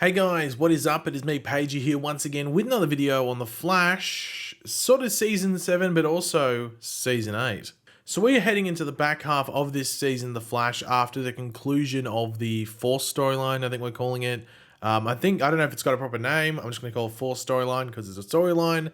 Hey guys, what is up? It is me, Pagey, here once again with another video on The Flash, sort of Season 7, but also Season 8. So we are heading into the back half of this season, The Flash, after the conclusion of the Force storyline, I think we're calling it. I don't know if it's got a proper name, I'm just going to call it Force storyline because it's a storyline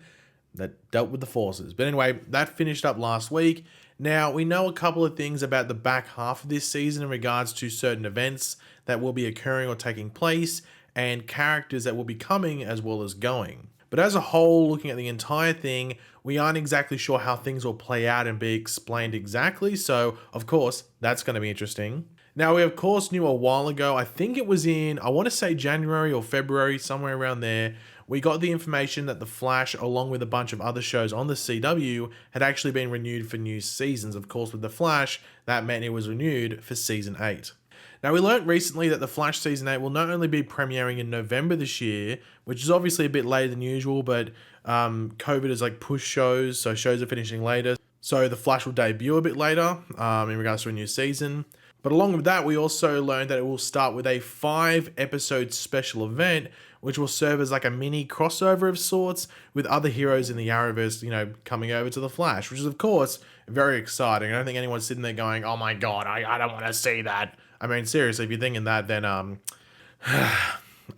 that dealt with the Forces. But anyway, that finished up last week. Now, we know a couple of things about the back half of this season in regards to certain events that will be occurring or taking place, and characters that will be coming as well as going. But as a whole, looking at the entire thing, we aren't exactly sure how things will play out and be explained exactly, so of course, that's going to be interesting. Now, we of course knew a while ago, I think it was in, I want to say January or February, somewhere around there, we got the information that The Flash, along with a bunch of other shows on the CW, had actually been renewed for new seasons. Of course, with The Flash, that meant it was renewed for Season 8. Now, we learnt recently that The Flash Season 8 will not only be premiering in November this year, which is obviously a bit later than usual, but COVID has pushed shows, so shows are finishing later. So The Flash will debut a bit later in regards to a new season. But along with that, we also learned that it will start with a 5-episode special event, which will serve as like a mini crossover of sorts with other heroes in the Arrowverse, coming over to The Flash, which is of course very exciting. I don't think anyone's sitting there going, oh my God, I don't want to see that. I mean, seriously, if you're thinking that, then I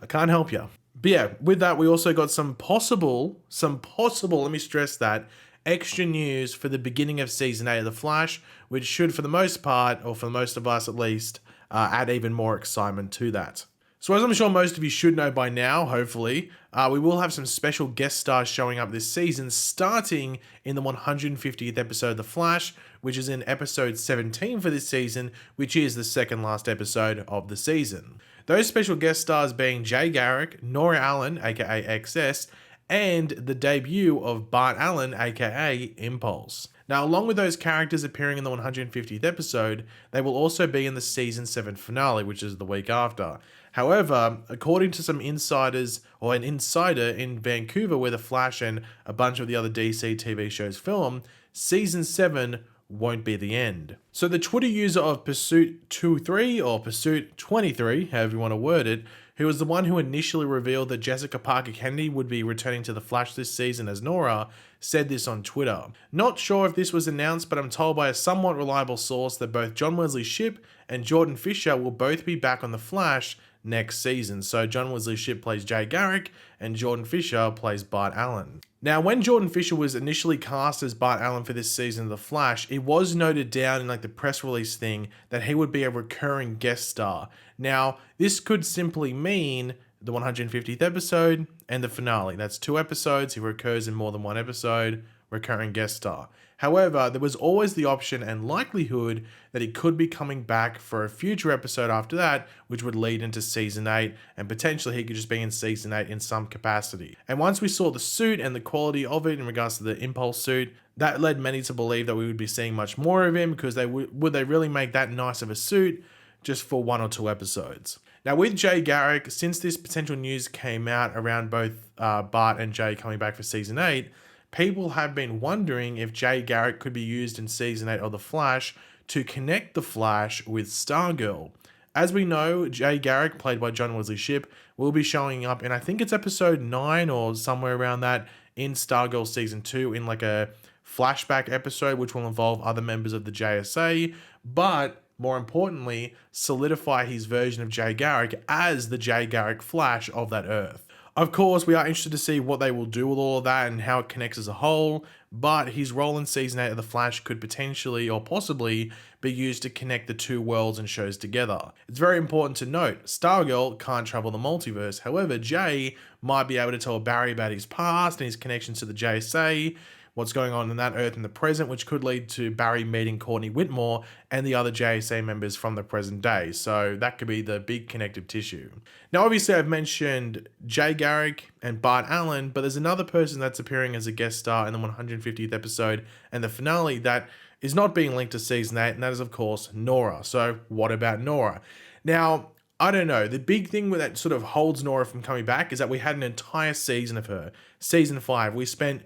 can't help you. But yeah, with that, we also got some possible, let me stress that, extra news for the beginning of Season 8 of The Flash, which should, for the most part, or for most of us at least, add even more excitement to that. So as I'm sure most of you should know by now, hopefully, we will have some special guest stars showing up this season, starting in the 150th episode of The Flash, which is in episode 17 for this season, which is the second last episode of the season. Those special guest stars being Jay Garrick, Nora Allen, aka XS, and the debut of Bart Allen, aka Impulse. Now, along with those characters appearing in the 150th episode, they will also be in the Season 7 finale, which is the week after. However, according to some insiders, or an insider in Vancouver where The Flash and a bunch of the other DC TV shows film, Season 7 won't be the end. So the Twitter user of Pursuit23 or Pursuit23, however you want to word it, who was the one who initially revealed that Jessica Parker Kennedy would be returning to The Flash this season as Nora, said this on Twitter. Not sure if this was announced, but I'm told by a somewhat reliable source that both John Wesley Shipp and Jordan Fisher will both be back on The Flash next season. So John Wesley Shipp plays Jay Garrick and Jordan Fisher plays Bart Allen. Now, when Jordan Fisher was initially cast as Bart Allen for this season of The Flash, it was noted down in the press release thing that he would be a recurring guest star. Now, this could simply mean the 150th episode and the finale. That's 2 episodes. He recurs in more than one episode, recurring guest star. However, there was always the option and likelihood that he could be coming back for a future episode after that, which would lead into Season 8, and potentially he could just be in Season 8 in some capacity. And once we saw the suit and the quality of it in regards to the Impulse suit, that led many to believe that we would be seeing much more of him, because would they really make that nice of a suit just for 1 or 2 episodes? Now, with Jay Garrick, since this potential news came out around both Bart and Jay coming back for Season 8, people have been wondering if Jay Garrick could be used in Season 8 of The Flash to connect The Flash with Stargirl. As we know, Jay Garrick, played by John Wesley Shipp, will be showing up in, I think it's episode 9 or somewhere around that, in Stargirl Season 2 in a flashback episode, which will involve other members of the JSA, but more importantly, solidify his version of Jay Garrick as the Jay Garrick Flash of that Earth. Of course, we are interested to see what they will do with all of that and how it connects as a whole, but his role in Season 8 of The Flash could potentially or possibly be used to connect the 2 worlds and shows together. It's very important to note, Stargirl can't travel the multiverse. However, Jay might be able to tell Barry about his past and his connections to the JSA, what's going on in that Earth in the present, which could lead to Barry meeting Courtney Whitmore and the other JSA members from the present day. So that could be the big connective tissue. Now, obviously, I've mentioned Jay Garrick and Bart Allen, but there's another person that's appearing as a guest star in the 150th episode and the finale that is not being linked to Season 8, and that is, of course, Nora. So what about Nora? Now, I don't know. The big thing that sort of holds Nora from coming back is that we had an entire season of her. Season 5. We spent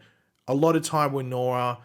a lot of time with Nora,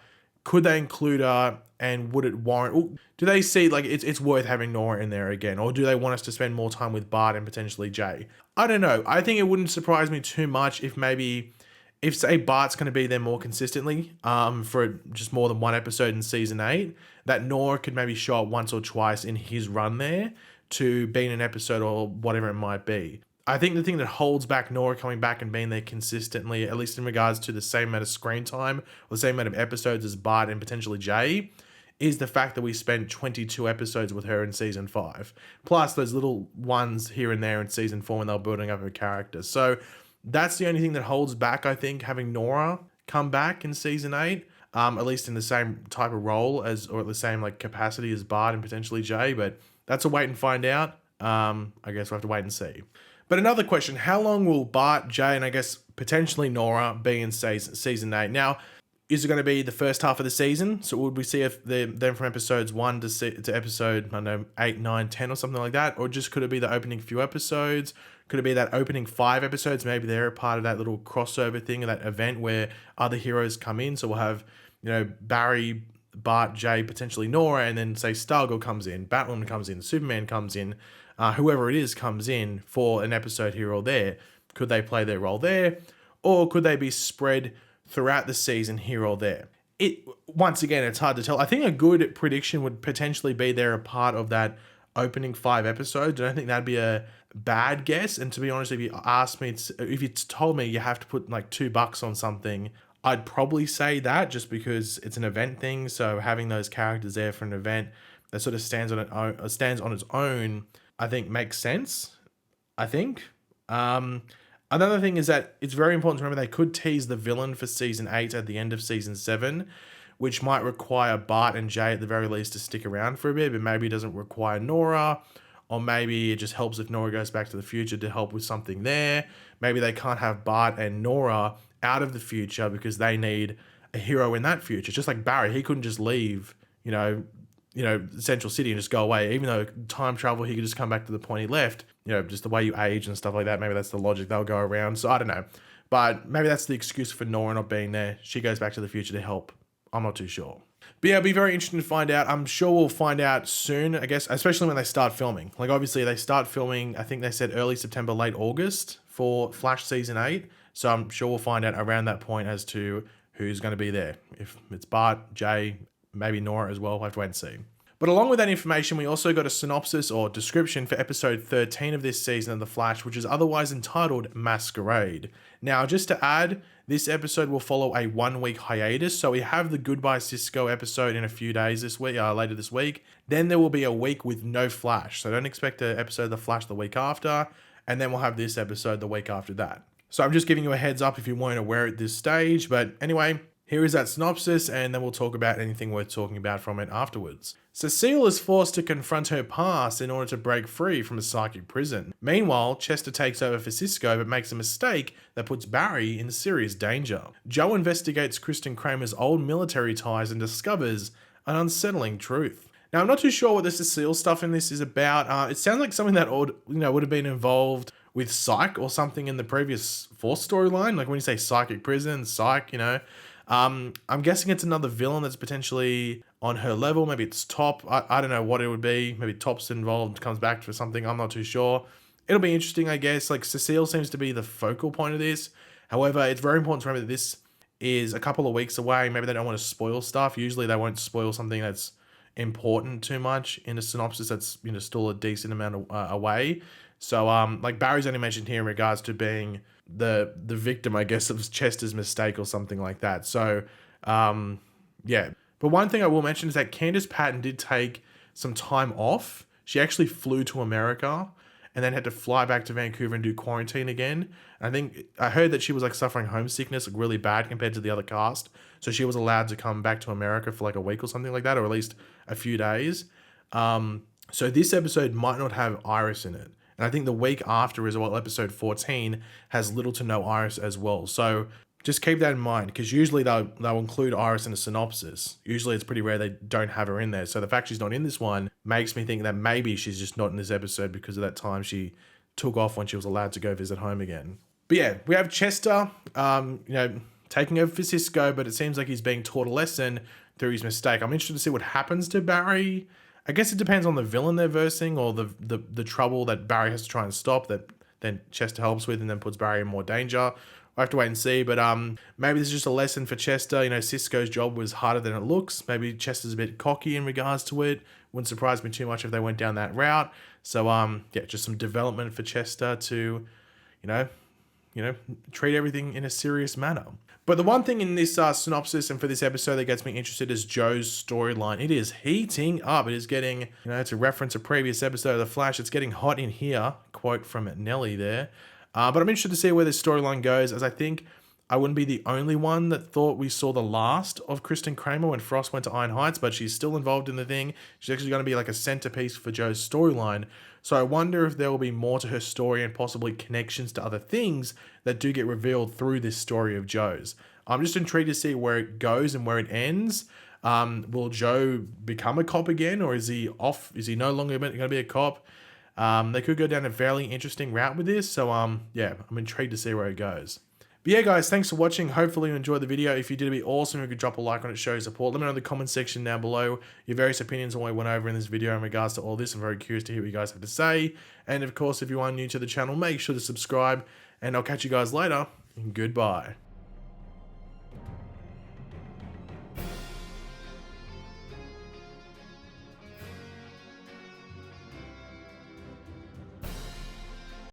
could they include her, and would it warrant, do they see like it's worth having Nora in there again, or do they want us to spend more time with Bart and potentially Jay? I don't know. I think it wouldn't surprise me too much if maybe, if say Bart's going to be there more consistently for just more than one episode in season 8, that Nora could maybe show up once or twice in his run there to be in an episode or whatever it might be. I think the thing that holds back Nora coming back and being there consistently, at least in regards to the same amount of screen time or the same amount of episodes as Bart and potentially Jay, is the fact that we spent 22 episodes with her in season 5. Plus those little ones here and there in season 4 when they were building up her character. So that's the only thing that holds back, I think, having Nora come back in season 8. At least in the same type of role as, or the same like capacity as Bart and potentially Jay. But that's a wait and find out. I guess we'll have to wait and see. But another question, how long will Bart, Jay, and I guess potentially Nora be in season 8? Now, is it going to be the first half of the season? So would we see if them from episodes 1 to episode, I don't know, 8, 9, 10 or something like that? Or just could it be the opening few episodes? Could it be that opening 5 episodes? Maybe they're a part of that little crossover thing, or that event where other heroes come in. So we'll have, you know, Barry, Bart, Jay, potentially Nora, and then say Stargirl comes in, Batwoman comes in, Superman comes in, whoever it is comes in for an episode here or there. Could they play their role there? Or could they be spread throughout the season here or there? Once again, it's hard to tell. I think a good prediction would potentially be they're a part of that opening 5 episodes. I don't think that'd be a bad guess. And to be honest, if you asked me, if you told me you have to put like $2 on something, I'd probably say that, just because it's an event thing. So having those characters there for an event that sort of stands on its own, I think makes sense. I think. Another thing is that it's very important to remember they could tease the villain for season 8 at the end of season 7, which might require Bart and Jay at the very least to stick around for a bit, but maybe it doesn't require Nora, or maybe it just helps if Nora goes back to the future to help with something there. Maybe they can't have Bart and Nora out of the future because they need a hero in that future. Just like Barry, he couldn't just leave, Central City and just go away. Even though time travel, he could just come back to the point he left. Just the way you age and stuff like that. Maybe that's the logic they'll go around. So I don't know. But maybe that's the excuse for Nora not being there. She goes back to the future to help. I'm not too sure. But yeah, it'll be very interesting to find out. I'm sure we'll find out soon, I guess, especially when they start filming. Like, obviously, they start filming, I think they said early September, late August for Flash Season 8. So I'm sure we'll find out around that point as to who's going to be there. If it's Bart, Jay, maybe Nora as well. We'll have to wait and see. But along with that information, we also got a synopsis or description for episode 13 of this season of The Flash, which is otherwise entitled Masquerade. Now, just to add, this episode will follow a 1-week hiatus. So we have the Goodbye Cisco episode in a few days this week, later this week. Then there will be a week with no Flash. So don't expect an episode of The Flash the week after. And then we'll have this episode the week after that. So I'm just giving you a heads up if you weren't aware at this stage. But anyway, here is that synopsis, and then we'll talk about anything worth talking about from it afterwards. Cecile is forced to confront her past in order to break free from a psychic prison. Meanwhile, Chester takes over for Cisco but makes a mistake that puts Barry in serious danger. Joe investigates Kristen Kramer's old military ties and discovers an unsettling truth. Now, I'm not too sure what the Cecile stuff in this is about. It sounds like something that would have been involved with Psych or something in the previous Force storyline. Like when you say psychic prison, Psych, I'm guessing it's another villain that's potentially on her level. Maybe it's Top. I don't know what it would be. Maybe Top's involved, comes back for something. I'm not too sure. It'll be interesting, I guess. Like, Cecile seems to be the focal point of this. However, it's very important to remember that this is a couple of weeks away. Maybe they don't want to spoil stuff. Usually they won't spoil something that's important too much in a synopsis that's, still a decent amount away. So, like Barry's only mentioned here in regards to being the victim, I guess, of Chester's mistake or something like that. So, yeah. But one thing I will mention is that Candice Patton did take some time off. She actually flew to America and then had to fly back to Vancouver and do quarantine again. I heard that she was like suffering homesickness, like really bad compared to the other cast. So she was allowed to come back to America for like a week or something like that, or at least a few days. So this episode might not have Iris in it. And I think the week after is, episode 14 has little to no Iris as well. So just keep that in mind, because usually they'll include Iris in a synopsis. Usually it's pretty rare they don't have her in there. So the fact she's not in this one makes me think that maybe she's just not in this episode because of that time she took off when she was allowed to go visit home again. But yeah, we have Chester, taking over for Cisco, but it seems like he's being taught a lesson through his mistake. I'm interested to see what happens to Barry. I guess it depends on the villain they're versing or the trouble that Barry has to try and stop that then Chester helps with and then puts Barry in more danger. We'll have to wait and see, but maybe this is just a lesson for Chester. You know, Cisco's job was harder than it looks. Maybe Chester's a bit cocky in regards to it. Wouldn't surprise me too much if they went down that route. So, yeah, just some development for Chester to, you know, treat everything in a serious manner. But the one thing in this synopsis and for this episode that gets me interested is Joe's storyline. It is heating up. It is getting, you know, to reference a previous episode of The Flash, it's getting hot in here. Quote from Nelly there. But I'm interested to see where this storyline goes, as I think I wouldn't be the only one that thought we saw the last of Kristen Kramer when Frost went to Iron Heights, but she's still involved in the thing. She's actually going to be like a centerpiece for Joe's storyline. So I wonder if there will be more to her story and possibly connections to other things that do get revealed through this story of Joe's. I'm just intrigued to see where it goes and where it ends. Will Joe become a cop again, or is he off? Is he no longer going to be a cop? They could go down a fairly interesting route with this. So, yeah, I'm intrigued to see where it goes. But yeah, guys, thanks for watching. Hopefully you enjoyed the video. If you did, it'd be awesome if you could drop a like on it, show your support. Let me know in the comment section down below your various opinions on what we went over in this video in regards to all this. I'm very curious to hear what you guys have to say. And of course, if you are new to the channel, make sure to subscribe. And I'll catch you guys later. Goodbye.